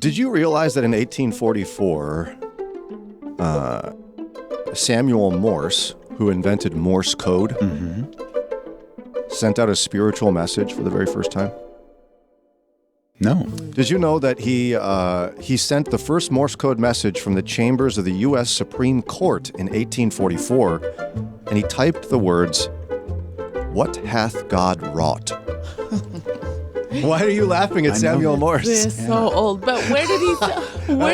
Did you realize that in 1844, Samuel Morse, who invented Morse code, sent out a spiritual message for the very first time? No. Did you know that he sent the first Morse code message from the chambers of the U.S. Supreme Court in 1844, and he typed the words, "What hath God wrought?" Why are you laughing at Samuel Morse? They're so old. But where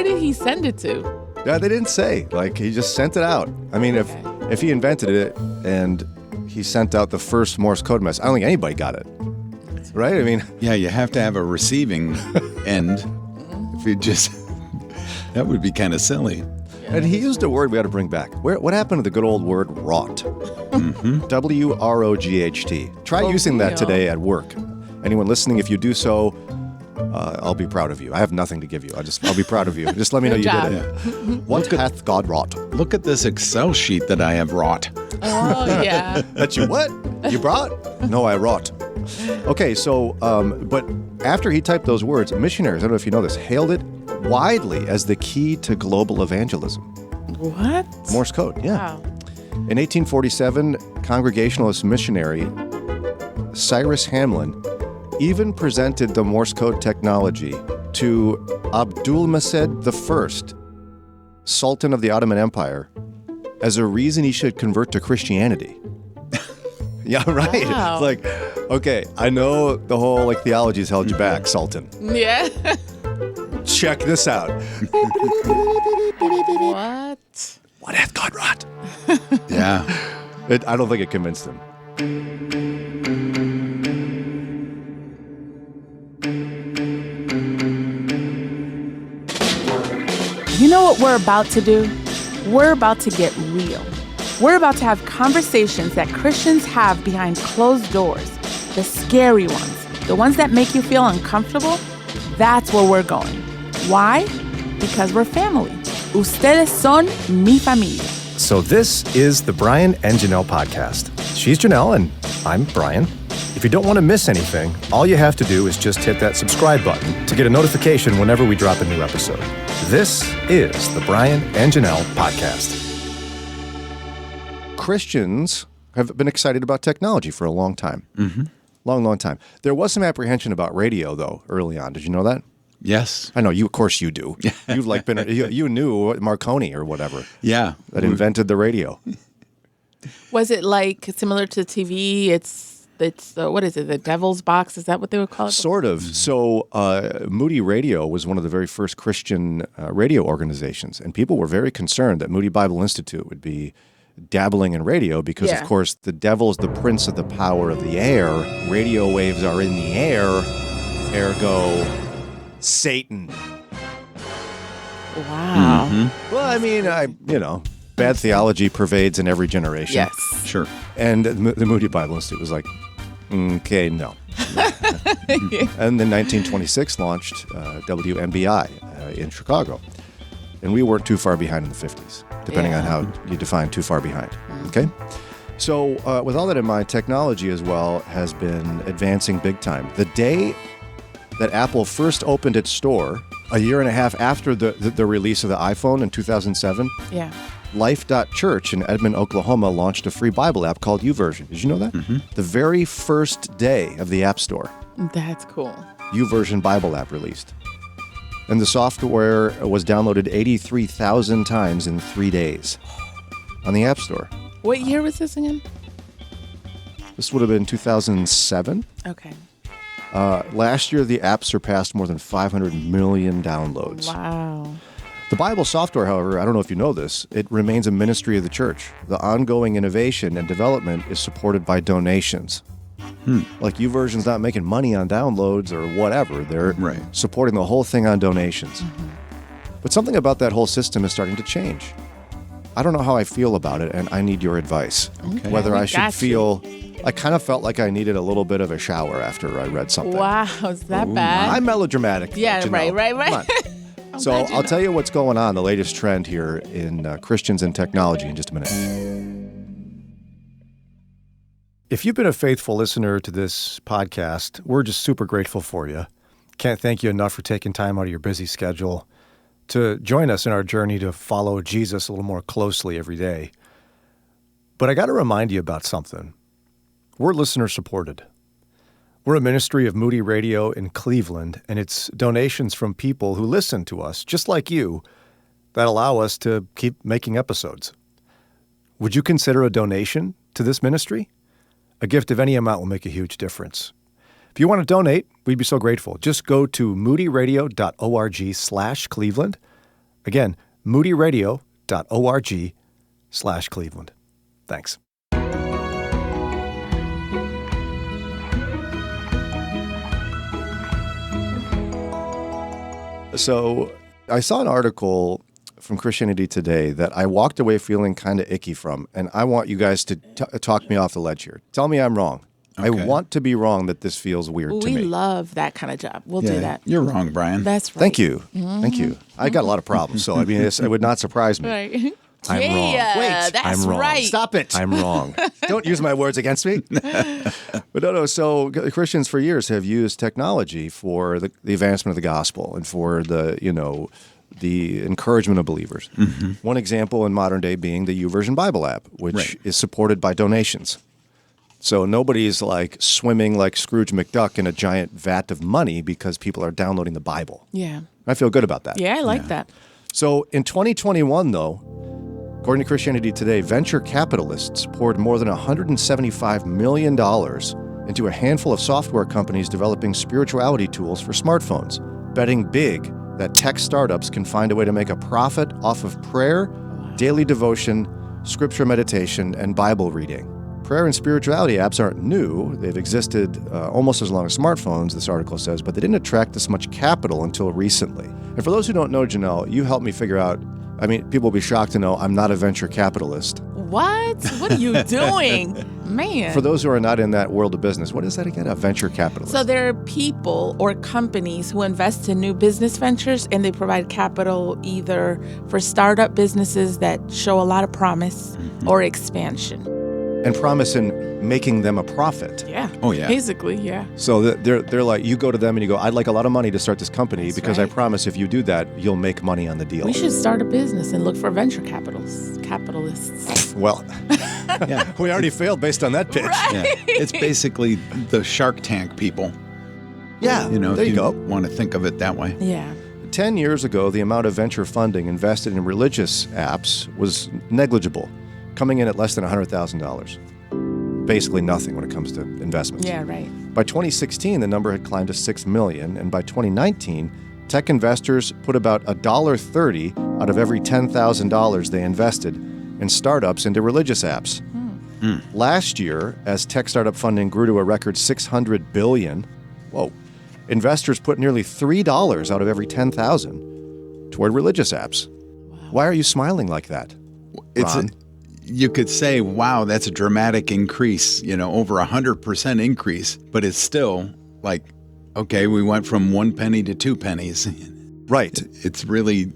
did he send it to? Yeah, they didn't say. Like, he just sent it out. I mean, if he invented it and he sent out the first Morse code message, I don't think anybody got it. Right? I mean... Yeah, you have to have a receiving end. If you just... That would be kind of silly. And he used a word we had to bring back. What happened to the good old word wrought? W-R-O-G-H-T. Try using that today at work. Anyone listening, if you do so, I'll be proud of you. I have nothing to give you. I'll be proud of you. Just let me know you did it. What hath God wrought? Look at this Excel sheet that I have wrought. Oh, yeah. That you what? You brought? No, I wrought. Okay, so, but after he typed those words, missionaries, I don't know if you know this, hailed it widely as the key to global evangelism. What? Morse code, yeah. Wow. In 1847, Congregationalist missionary Cyrus Hamlin even presented the Morse code technology to Abdulmecid I, Sultan of the Ottoman Empire, as a reason he should convert to Christianity. Yeah, right. Wow. It's like, okay, I know the whole theology's held you back, Sultan. Yeah. Check this out. What? What hath God wrought? Yeah. I don't think it convinced him. You know what we're about to do? We're about to get real. We're about to have conversations that Christians have behind closed doors. The scary ones, the ones that make you feel uncomfortable. That's where we're going. Why? Because we're family. Ustedes son mi familia. So this is the Brian and Janelle podcast. She's Janelle and I'm Brian. If you don't want to miss anything, all you have to do is just hit that subscribe button to get a notification whenever we drop a new episode. This is the Brian and Janelle podcast. Christians have been excited about technology for a long time. Mm-hmm. Long time. There was some apprehension about radio, though, early on. Did you know that? Yes. I know you. Of course, you do. You've been. You knew Marconi or whatever. Yeah. That invented the radio. Was it similar to TV? It's what is it? The Devil's Box? Is that what they would call it? Sort of. So Moody Radio was one of the very first Christian radio organizations, and people were very concerned that Moody Bible Institute would be dabbling in radio because, of course, the devil is the prince of the power of the air. Radio waves are in the air, ergo Satan. Wow. Mm-hmm. Well, I mean, bad theology pervades in every generation. Yes. Sure. And the Moody Bible Institute was like, okay, no. And then 1926 launched WMBI in Chicago. And we weren't too far behind in the 50s, depending on how you define too far behind. Okay? So with all that in mind, technology as well has been advancing big time. The day that Apple first opened its store, a year and a half after the release of the iPhone in 2007, Life.Church in Edmond, Oklahoma launched a free Bible app called YouVersion. Did you know that? Mm-hmm. The very first day of the App Store. That's cool. YouVersion Bible app released. And the software was downloaded 83,000 times in 3 days on the App Store. What year was this again? This would have been 2007. Okay. Last year, the app surpassed more than 500 million downloads. Wow. The Bible software, however, I don't know if you know this, it remains a ministry of the church. The ongoing innovation and development is supported by donations. Like YouVersion's not making money on downloads or whatever. They're supporting the whole thing on donations. Mm-hmm. But something about that whole system is starting to change. I don't know how I feel about it, and I need your advice. Okay. Whether I should feel... I kind of felt like I needed a little bit of a shower after I read something. Wow, is that bad? I'm melodramatic. Yeah, right. Come on. So I'll tell you what's going on, the latest trend here in Christians and technology in just a minute. If you've been a faithful listener to this podcast, we're just super grateful for you. can't thank you enough for taking time out of your busy schedule to join us in our journey to follow Jesus a little more closely every day. But I got to remind you about something. We're listener supported. We're a ministry of Moody Radio in Cleveland, and it's donations from people who listen to us, just like you, that allow us to keep making episodes. Would you consider a donation to this ministry? A gift of any amount will make a huge difference. If you want to donate, we'd be so grateful. Just go to moodyradio.org/Cleveland. Again, moodyradio.org/Cleveland. Thanks. So I saw an article from Christianity Today that I walked away feeling kind of icky from, and I want you guys to talk me off the ledge here. Tell me I'm wrong. Okay. I want to be wrong that this feels weird to me. We love that kind of job. We'll do that. You're wrong, Brian. That's right. Thank you. Thank you. I got a lot of problems, so I mean, it would not surprise me. Right. I'm wrong. Wait, that's I'm wrong. right. Stop it. I'm wrong. Don't use my words against me. But no. So Christians for years have used technology for the advancement of the gospel and for the encouragement of believers. Mm-hmm. One example in modern day being the YouVersion Bible app, which is supported by donations. So nobody's like swimming like Scrooge McDuck in a giant vat of money because people are downloading the Bible. Yeah. I feel good about that. Yeah, I like that. So in 2021, though, according to Christianity Today, venture capitalists poured more than $175 million into a handful of software companies developing spirituality tools for smartphones, betting big that tech startups can find a way to make a profit off of prayer, daily devotion, scripture meditation, and Bible reading. Prayer and spirituality apps aren't new. They've existed almost as long as smartphones, this article says, but they didn't attract this much capital until recently. And for those who don't know, Janelle, you helped me figure out, I mean, people will be shocked to know I'm not a venture capitalist. What? What are you doing? Man. For those who are not in that world of business, what is that again, a venture capitalist? So there are people or companies who invest in new business ventures, and they provide capital either for startup businesses that show a lot of promise or expansion. And promise in making them a profit. Yeah. Oh, yeah. Basically, yeah. So they're like, you go to them and you go, I'd like a lot of money to start this company because right. I promise if you do that, you'll make money on the deal. We should start a business and look for venture capitalists. Well, we already failed based on that pitch. Right. Yeah. It's basically the Shark Tank people. Yeah, You know, there if you go. want to think of it that way. Yeah. 10 years ago, the amount of venture funding invested in religious apps was negligible, coming in at less than $100,000. Basically nothing when it comes to investments. Yeah, right. By 2016, the number had climbed to $6 million, and by 2019, tech investors put about $1.30 out of every $10,000 they invested in startups into religious apps. Last year, as tech startup funding grew to a record $600 billion, investors put nearly $3 out of every $10,000 toward religious apps. Wow. Why are you smiling like that, Ron? You could say, wow, that's a dramatic increase, over 100% increase, but it's still like, okay, we went from 1 penny to 2 pennies. Right. It's really,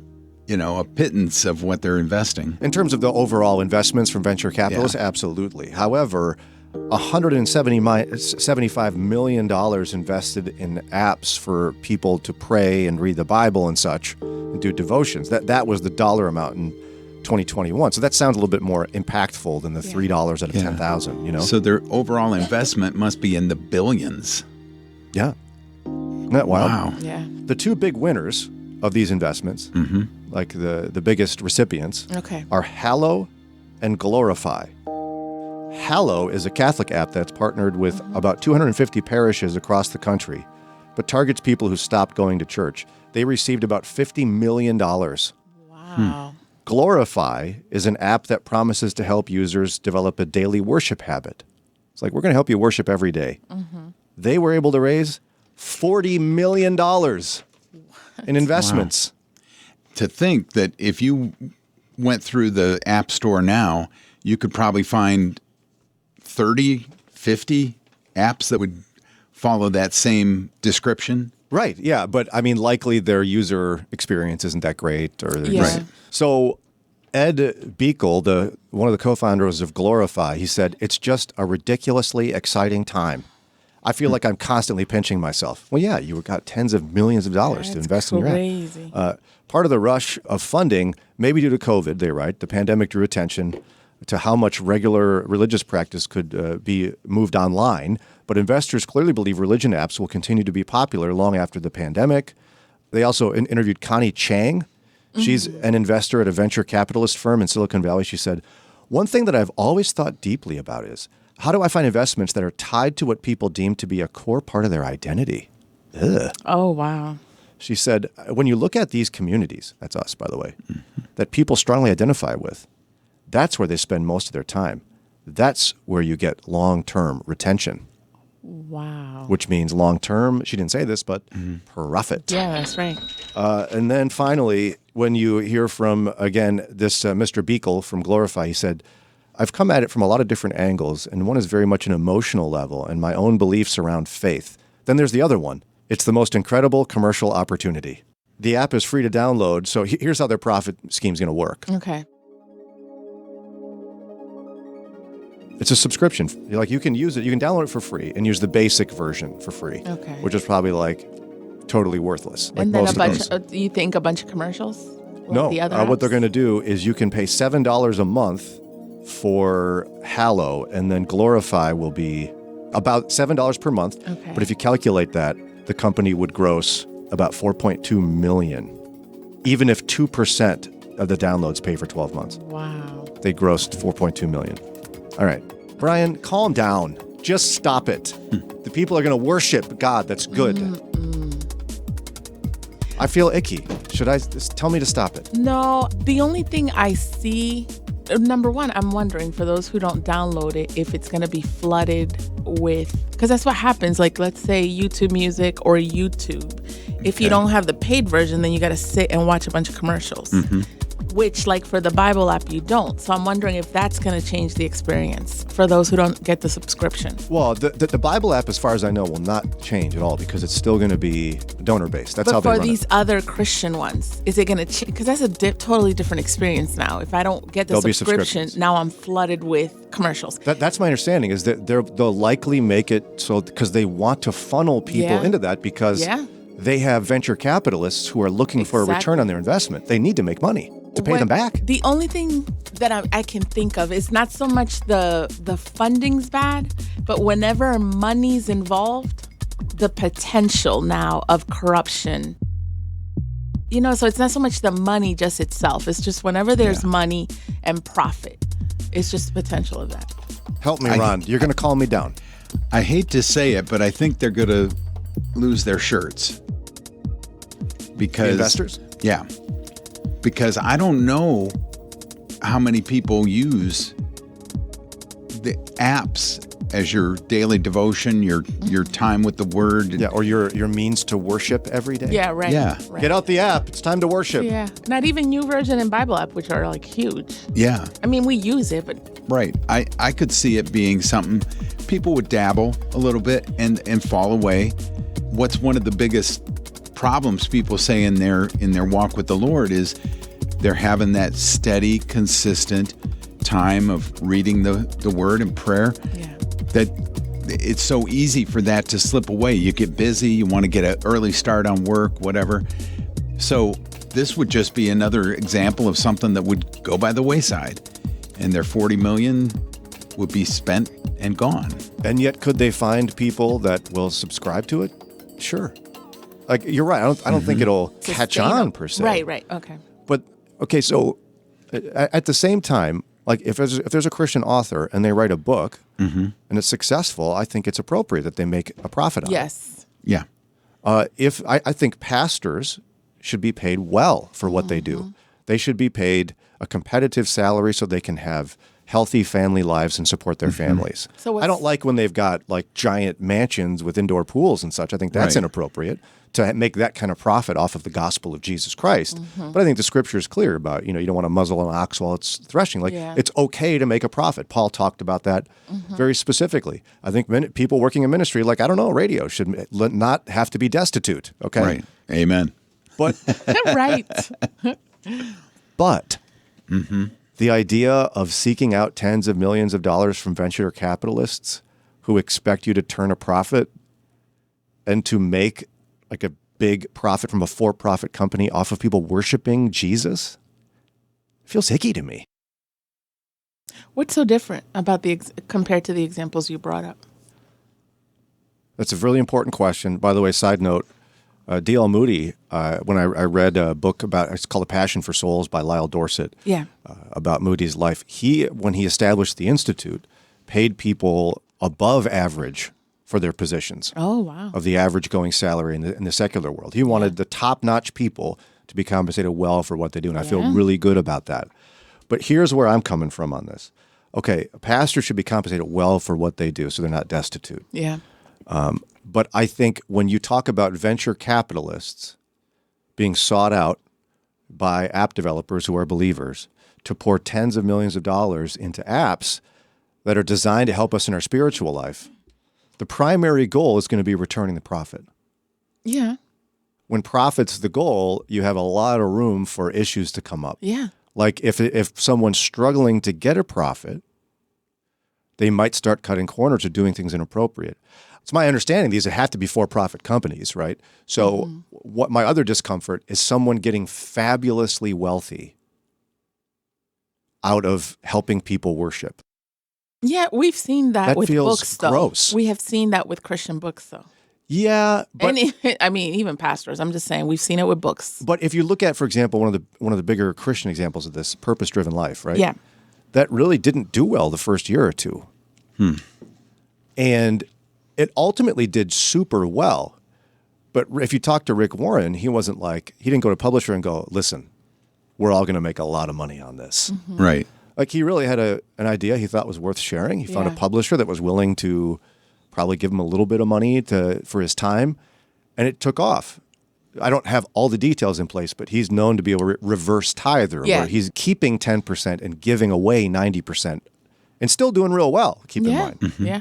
a pittance of what they're investing. In terms of the overall investments from venture capitalists, absolutely. However, $175 million invested in apps for people to pray and read the Bible and such, and do devotions. That was the dollar amount in 2021. So that sounds a little bit more impactful than the $3 out of 10,000, So their overall investment must be in the billions. Yeah. Isn't that wild? Wow. Yeah. The two big winners of these investments, like the biggest recipients, are Hallow and Glorify. Hallow is a Catholic app that's partnered with about 250 parishes across the country, but targets people who stopped going to church. They received about $50 million. Wow. Glorify is an app that promises to help users develop a daily worship habit. It's like, we're going to help you worship every day. They were able to raise $40 million in investments. Wow. To think that if you went through the App Store now, you could probably find 30, 50 apps that would follow that same description. Right, yeah, but I mean, likely their user experience isn't that great. Right. So Ed Beekle, one of the co-founders of Glorify, he said, it's just a ridiculously exciting time. I feel like I'm constantly pinching myself. Well, yeah, you got tens of millions of dollars to invest in your crazy. app. Part of the rush of funding, maybe due to COVID, they write, the pandemic drew attention to how much regular religious practice could be moved online. But investors clearly believe religion apps will continue to be popular long after the pandemic. They also interviewed Connie Chang. She's an investor at a venture capitalist firm in Silicon Valley. She said, one thing that I've always thought deeply about is, how do I find investments that are tied to what people deem to be a core part of their identity? Ugh. Oh, wow. She said, when you look at these communities, that's us, by the way, that people strongly identify with, that's where they spend most of their time. That's where you get long-term retention. Wow. Which means long-term, she didn't say this, but profit. Yeah, that's right. And then finally, when you hear from, again, this Mr. Beekle from Glorify, he said, I've come at it from a lot of different angles, and one is very much an emotional level and my own beliefs around faith. Then there's the other one. It's the most incredible commercial opportunity. The app is free to download, so here's how their profit scheme is going to work. Okay. It's a subscription. Like, you can use it, you can download it for free and use the basic version for free, Okay. which is probably like totally worthless. Like And then most of those. you think a bunch of commercials? Like No, the other what they're apps? going to do is you can pay $7 a month for Hallow, and then Glorify will be about $7 per month. Okay. But if you calculate that, the company would gross about $4.2 million, even if 2% of the downloads pay for 12 months. Wow. They grossed $4.2 million. All right, Brian, calm down. Just stop it. The people are going to worship God. That's good. I feel icky. Should I tell me to stop it? No, the only thing I see, number one, I'm wondering for those who don't download it, if it's going to be flooded with, because that's what happens. Like, let's say YouTube Music or YouTube. If you don't have the paid version, then you got to sit and watch a bunch of commercials, which, like, for the Bible app, you don't. So I'm wondering if that's going to change the experience for those who don't get the subscription. Well, the Bible app, as far as I know, will not change at all because it's still going to be donor-based. That's how But they for run these it. other Christian ones, is it going to change? Because that's a totally different experience now. If I don't get the There'll be subscription, subscriptions. now I'm flooded with commercials. That's my understanding, is that they'll likely make it so because they want to funnel people Yeah. into that because Yeah. they have venture capitalists who are looking for a return Exactly. on their investment. They need to make money to pay them back. The only thing that I can think of is not so much the funding's bad, but whenever money's involved, the potential now of corruption. You know, so it's not so much the money just itself. It's just whenever there's money and profit, it's just the potential of that. Help me, Ron. You're going to calm me down. I hate to say it, but I think they're going to lose their shirts. Because The investors? Yeah. Because I don't know how many people use the apps as your daily devotion, your time with the word. Yeah, or your means to worship every day. Yeah, right. Yeah. Right. Get out the app. It's time to worship. Yeah. Not even New Version and Bible app, which are like huge. Yeah. I mean, we use it, but Right. I could see it being something people would dabble a little bit and fall away. What's one of the biggest problems people say in their walk with the Lord is they're having that steady, consistent time of reading the word and prayer. yeah. That it's so easy for that to slip away. You get busy, you want to get an early start on work, whatever. So this would just be another example of something that would go by the wayside, and their 40 million would be spent and gone. And yet, could they find people that will subscribe to it? Sure. Like, you're right. I don't think it'll catch on per se. Right. Okay. But okay, so at the same time, like if there's a Christian author and they write a book and it's successful, I think it's appropriate that they make a profit on Yes. Yeah. it. If I think pastors should be paid well for what they do. They should be paid a competitive salary so they can have healthy family lives and support their families. So I don't like when they've got like giant mansions with indoor pools and such. I think that's Right. inappropriate to make that kind of profit off of the gospel of Jesus Christ. But I think the scripture is clear about, you don't want to muzzle an ox while it's threshing. Like Yeah. it's okay to make a profit. Paul talked about that very specifically. I think people working in ministry, like, I don't know, radio should not have to be destitute. Okay. Right. Amen. But Right. But the idea of seeking out tens of millions of dollars from venture capitalists who expect you to turn a profit and to make like a big profit from a for-profit company off of people worshiping Jesus. It feels icky to me. What's so different about compared to the examples you brought up? That's a really important question. By the way, side note, D.L. Moody, when I read a book it's called A Passion for Souls by Lyle Dorsett, about Moody's life, when he established the Institute, paid people above average for their positions. Oh, wow. Of the average going salary in the secular world. He wanted the top-notch people to be compensated well for what they do, and I feel really good about that. But here's where I'm coming from on this. Okay, a pastor should be compensated well for what they do so they're not destitute. Yeah. But I think when you talk about venture capitalists being sought out by app developers who are believers to pour tens of millions of dollars into apps that are designed to help us in our spiritual life, the primary goal is going to be returning the profit. Yeah. When profit's the goal, you have a lot of room for issues to come up. Yeah. Like if someone's struggling to get a profit, they might start cutting corners or doing things inappropriate. It's my understanding these have to be for-profit companies, right? So what my other discomfort is someone getting fabulously wealthy out of helping people worship. Yeah, we've seen that with feels books, though. gross. We have seen that with Christian books, though. Yeah, but even pastors. I'm just saying we've seen it with books. But if you look at, for example, one of the bigger Christian examples of this, Purpose-Driven Life, right? Yeah. That really didn't do well the first year or two. And it ultimately did super well. But if you talk to Rick Warren, he didn't go to a publisher and go, listen, we're all going to make a lot of money on this. Right. Like he really had an idea he thought was worth sharing. He found a publisher that was willing to probably give him a little bit of money for his time, and it took off. I don't have all the details in place, but he's known to be a reverse tither, where he's keeping 10% and giving away 90%, and still doing real well, keep in mind. Yeah.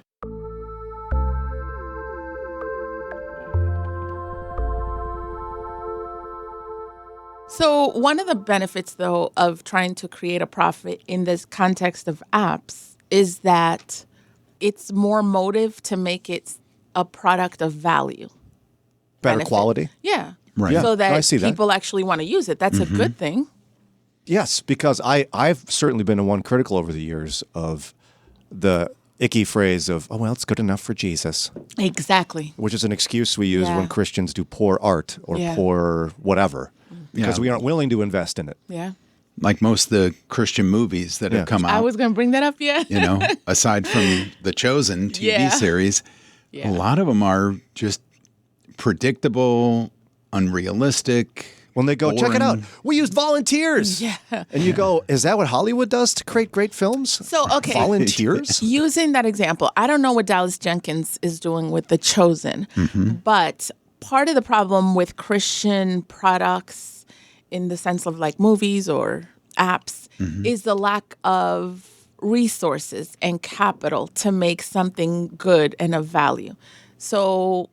So one of the benefits, though, of trying to create a profit in this context of apps is that it's more motive to make it a product of value. Better quality? Yeah. Right. Yeah, So that I see that. people actually want to use it. That's a good thing. Yes, because I've certainly been one critical over the years of the icky phrase of, oh, well, it's good enough for Jesus. Exactly. Which is an excuse we use when Christians do poor art or poor whatever, because we aren't willing to invest in it. Yeah. Like most of the Christian movies that have come out. I was going to bring that up, Aside from the Chosen TV series, a lot of them are just predictable, unrealistic. When they go, check it out, we used volunteers. Yeah. And you go, is that what Hollywood does to create great films? So, okay. Volunteers? Using that example, I don't know what Dallas Jenkins is doing with The Chosen, but part of the problem with Christian products in the sense of like movies or apps is the lack of resources and capital to make something good and of value. So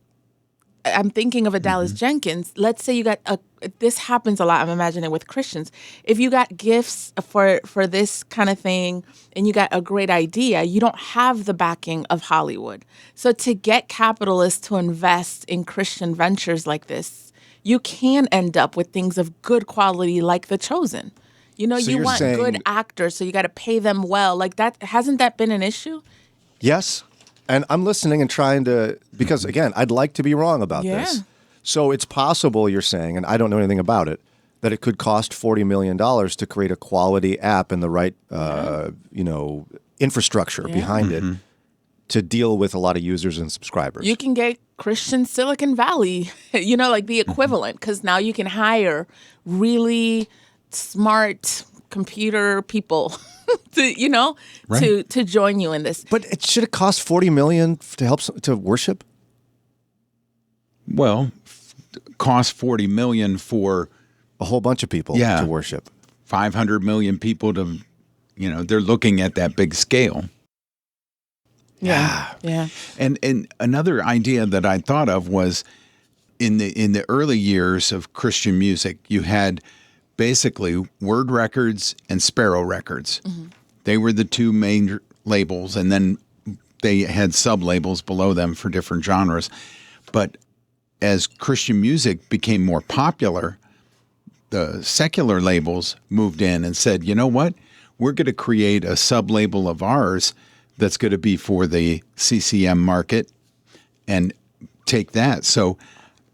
I'm thinking of a Dallas Jenkins. Let's say you got this happens a lot. I'm imagining with Christians. If you got gifts for this kind of thing and you got a great idea, you don't have the backing of Hollywood. So to get capitalists to invest in Christian ventures like this, you can end up with things of good quality like The Chosen. You know, So you you're want saying- good actors, so you got to pay them well. Like that, hasn't that been an issue? Yes. And I'm listening and trying to, because again, I'd like to be wrong about this. So it's possible, you're saying, and I don't know anything about it, that it could cost $40 million to create a quality app and the right, infrastructure behind it to deal with a lot of users and subscribers. You can get Christian Silicon Valley, like the equivalent, because now you can hire really smart computer people to join you in this. But should it cost $40 million to help to worship? Well, cost $40 million for A whole bunch of people to worship. 500 million people to, they're looking at that big scale. Yeah. And another idea that I thought of was in the early years of Christian music, you had basically Word Records and Sparrow Records. They were the two main labels, and then they had sub-labels below them for different genres. But as Christian music became more popular, the secular labels moved in and said, you know what? We're going to create a sub-label of ours that's going to be for the CCM market and take that. So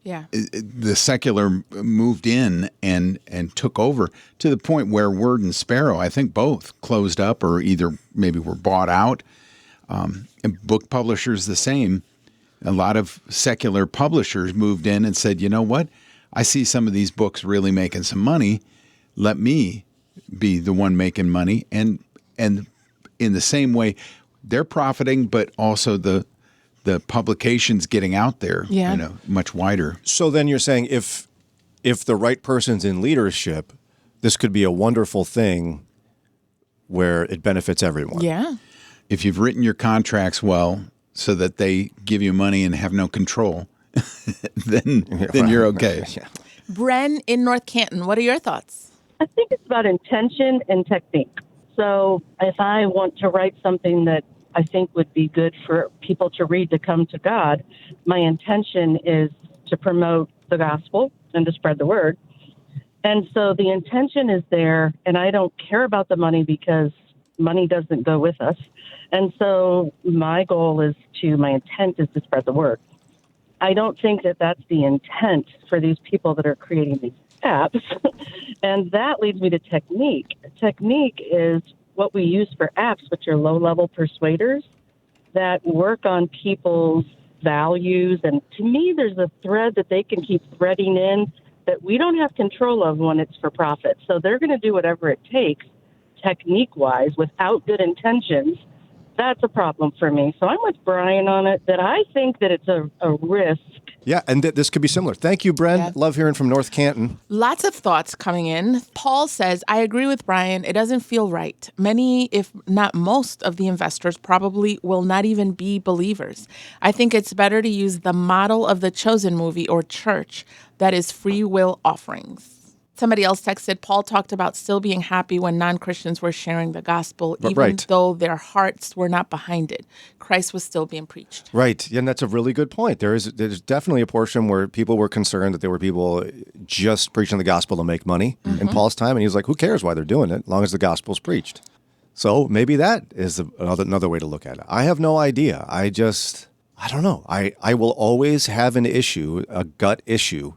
Yeah. the secular moved in and took over to the point where Word and Sparrow, I think both closed up or either maybe were bought out. And book publishers the same. A lot of secular publishers moved in and said, you know what? I see some of these books really making some money. Let me be the one making money. And in the same way, they're profiting, but also the publication's getting out there, much wider. So then you're saying if the right person's in leadership, this could be a wonderful thing where it benefits everyone. Yeah. If you've written your contracts well so that they give you money and have no control, then you're okay. Yeah. Bren in North Canton, what are your thoughts? I think it's about intention and technique. So if I want to write something that I think would be good for people to read to come to God, my intention is to promote the gospel and to spread the word. And so the intention is there, and I don't care about the money because money doesn't go with us. And so my intent is to spread the word. I don't think that that's the intent for these people that are creating these apps. And that leads me to technique. Technique is what we use for apps, which are low-level persuaders that work on people's values. And to me, there's a thread that they can keep threading in that we don't have control of when it's for profit. So they're going to do whatever it takes, technique-wise, without good intentions. That's a problem for me. So I'm with Brian on it, that I think that it's a risk. Yeah, and this could be similar. Thank you, Bren. Yeah. Love hearing from North Canton. Lots of thoughts coming in. Paul says, I agree with Brian. It doesn't feel right. Many, if not most, of the investors probably will not even be believers. I think it's better to use the model of the Chosen movie or church, that is free will offerings. Somebody else texted, Paul talked about still being happy when non-Christians were sharing the gospel, even though their hearts were not behind it. Christ was still being preached. Right. Yeah, and that's a really good point. There's definitely a portion where people were concerned that there were people just preaching the gospel to make money in Paul's time. And he was like, who cares why they're doing it, as long as the gospel's preached? So maybe that is another way to look at it. I have no idea. I don't know. I will always have an issue, a gut issue,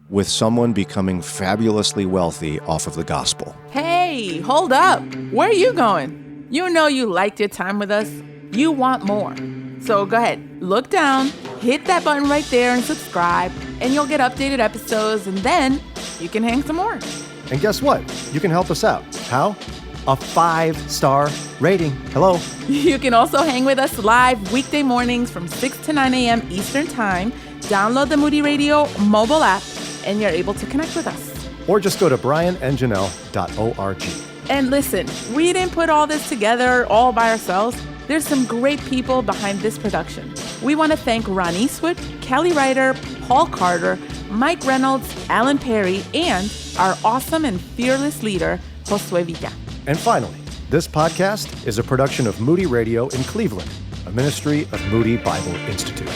with someone becoming fabulously wealthy off of the gospel. Hey, hold up. Where are you going? You know you liked your time with us. You want more. So go ahead, look down, hit that button right there and subscribe, and you'll get updated episodes, and then you can hang some more. And guess what? You can help us out. How? A 5-star rating. Hello. You can also hang with us live weekday mornings from 6 to 9 a.m. Eastern Time. Download the Moody Radio mobile app, and you're able to connect with us. Or just go to brianandjanelle.org. And listen, we didn't put all this together all by ourselves. There's some great people behind this production. We want to thank Ron Eastwood, Kelly Ryder, Paul Carter, Mike Reynolds, Alan Perry, and our awesome and fearless leader, Josue Villa. And finally, this podcast is a production of Moody Radio in Cleveland, a ministry of Moody Bible Institute.